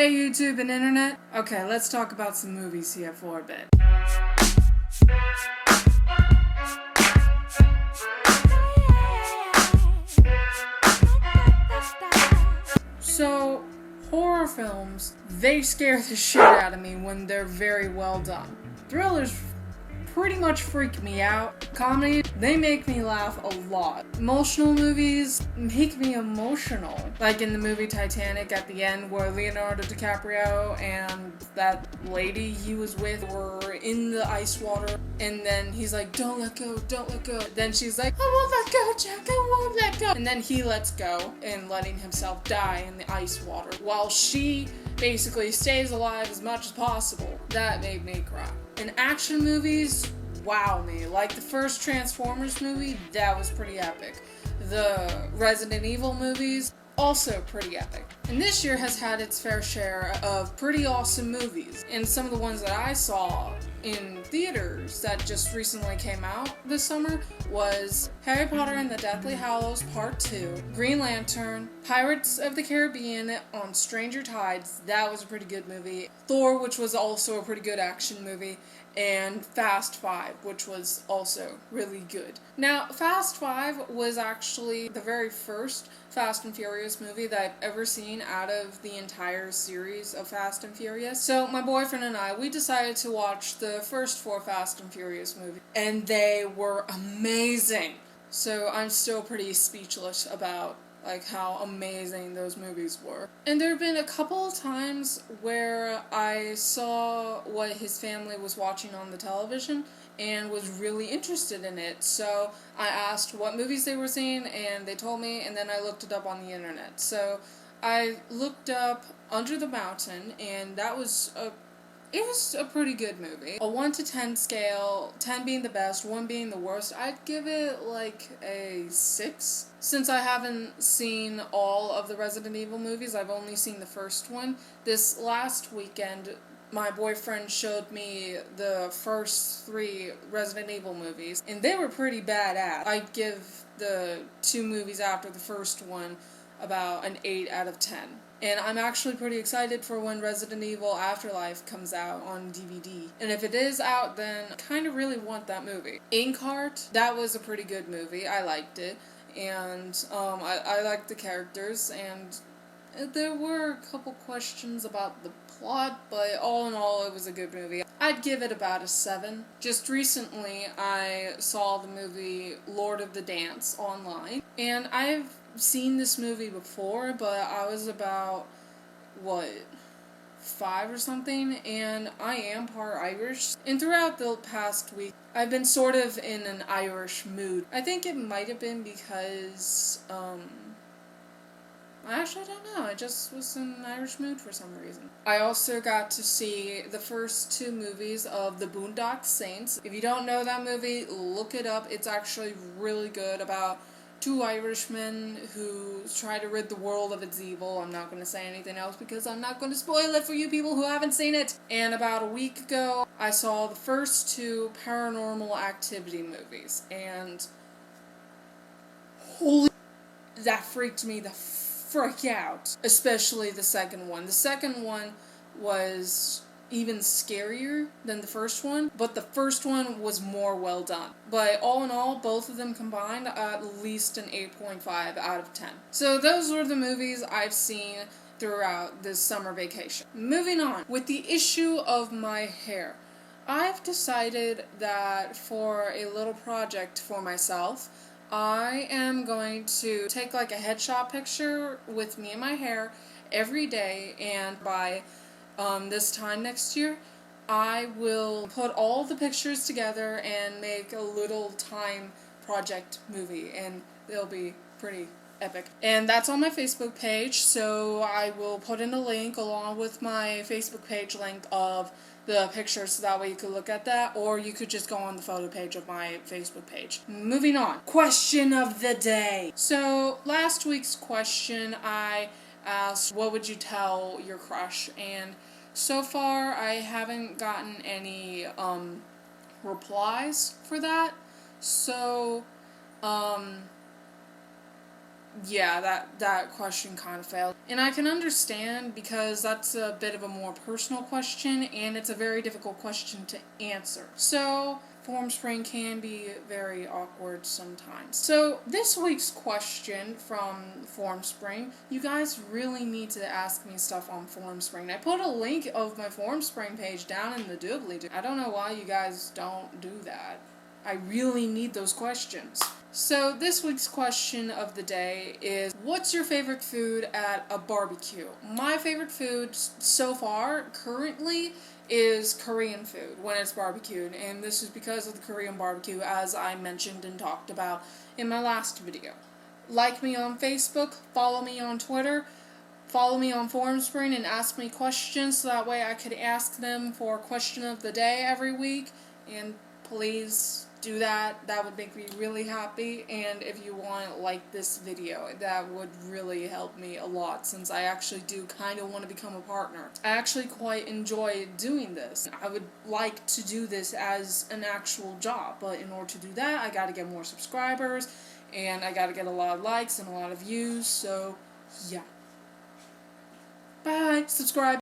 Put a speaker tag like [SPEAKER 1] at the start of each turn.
[SPEAKER 1] Hey YouTube and internet. Okay, let's talk about some movies here for a bit. So, horror films, they scare the shit out of me when they're very well done. Thrillers pretty much freak me out. Comedy, they make me laugh a lot. Emotional movies make me emotional. Like in the movie Titanic at the end where Leonardo DiCaprio and that lady he was with were in the ice water and then he's like, don't let go, don't let go. Then she's like, I won't let go, Jack, I won't let go. And then he lets go and letting himself die in the ice water while she basically stays alive as much as possible. That made me cry. In action movies, wow me. Like the first Transformers movie, that was pretty epic. The Resident Evil movies, also pretty epic. And this year has had its fair share of pretty awesome movies. And some of the ones that I saw in theaters that just recently came out this summer was Harry Potter and the Deathly Hallows Part 2, Green Lantern, Pirates of the Caribbean on Stranger Tides, that was a pretty good movie, Thor, which was also a pretty good action movie, and Fast 5, which was also really good. Now, Fast 5 was actually the very first Fast and Furious movie that I've ever seen out of the entire series of Fast and Furious. So my boyfriend and I, we decided to watch the first 4 Fast and Furious movies, and they were amazing. So I'm still pretty speechless about how amazing those movies were. And there have been a couple of times where I saw what his family was watching on the television and was really interested in it. So I asked what movies they were seeing and they told me, and then I looked it up on the internet. So I looked up Under the Mountain, and it was a pretty good movie. A 1 to 10 scale, 10 being the best, 1 being the worst, I'd give it like a 6. Since I haven't seen all of the Resident Evil movies, I've only seen the first one. This last weekend, my boyfriend showed me the first 3 Resident Evil movies, and they were pretty badass. I'd give the 2 movies after the first one about an 8 out of 10. And I'm actually pretty excited for when Resident Evil Afterlife comes out on DVD. And if it is out, then I kind of really want that movie. Inkheart, that was a pretty good movie. I liked it. And I liked the characters. And there were a couple questions about the plot, but all in all, it was a good movie. I'd give it about a 7. Just recently, I saw the movie Lord of the Dance online. And I've seen this movie before, but I was about 5 or something, and I am part Irish, and throughout the past week I've been sort of in an Irish mood. I think it might have been because I actually don't know, I just was in an Irish mood for some reason. I also got to see the first 2 movies of The Boondock Saints. If you don't know that movie, look it up. It's actually really good, about 2 Irishmen who try to rid the world of its evil. I'm not going to say anything else because I'm not going to spoil it for you people who haven't seen it. And about a week ago, I saw the first 2 Paranormal Activity movies. And holy, that freaked me the frick out. Especially the second one. The second one was even scarier than the first one, but the first one was more well done. But all in all, both of them combined, at least an 8.5 out of 10. So those were the movies I've seen throughout this summer vacation. Moving on, with the issue of my hair, I've decided that for a little project for myself, I am going to take like a headshot picture with me and my hair every day, and by this time next year, I will put all the pictures together and make a little time project movie, and it'll be pretty epic. And that's on my Facebook page, so I will put in a link along with my Facebook page link of the pictures, so that way you could look at that, or you could just go on the photo page of my Facebook page. Moving on. Question of the day. So, last week's question, I asked, what would you tell your crush? And so far, I haven't gotten any replies for that. So, yeah, that question kind of failed. And I can understand because that's a bit of a more personal question and it's a very difficult question to answer. So, Formspring can be very awkward sometimes. So, this week's question from Formspring, you guys really need to ask me stuff on Formspring. I put a link of my Formspring page down in the doobly-doo. I don't know why you guys don't do that. I really need those questions. So this week's question of the day is, what's your favorite food at a barbecue? My favorite food so far, currently, is Korean food when it's barbecued, and this is because of the Korean barbecue, as I mentioned and talked about in my last video. Like me on Facebook, follow me on Twitter, follow me on Formspring, and ask me questions so that way I could ask them for question of the day every week, and please do that. That would make me really happy. And if you want to like this video, that would really help me a lot, since I actually do kind of want to become a partner. I actually quite enjoy doing this. I would like to do this as an actual job, but in order to do that, I gotta get more subscribers, and I gotta get a lot of likes and a lot of views, so yeah. Bye! Subscribe!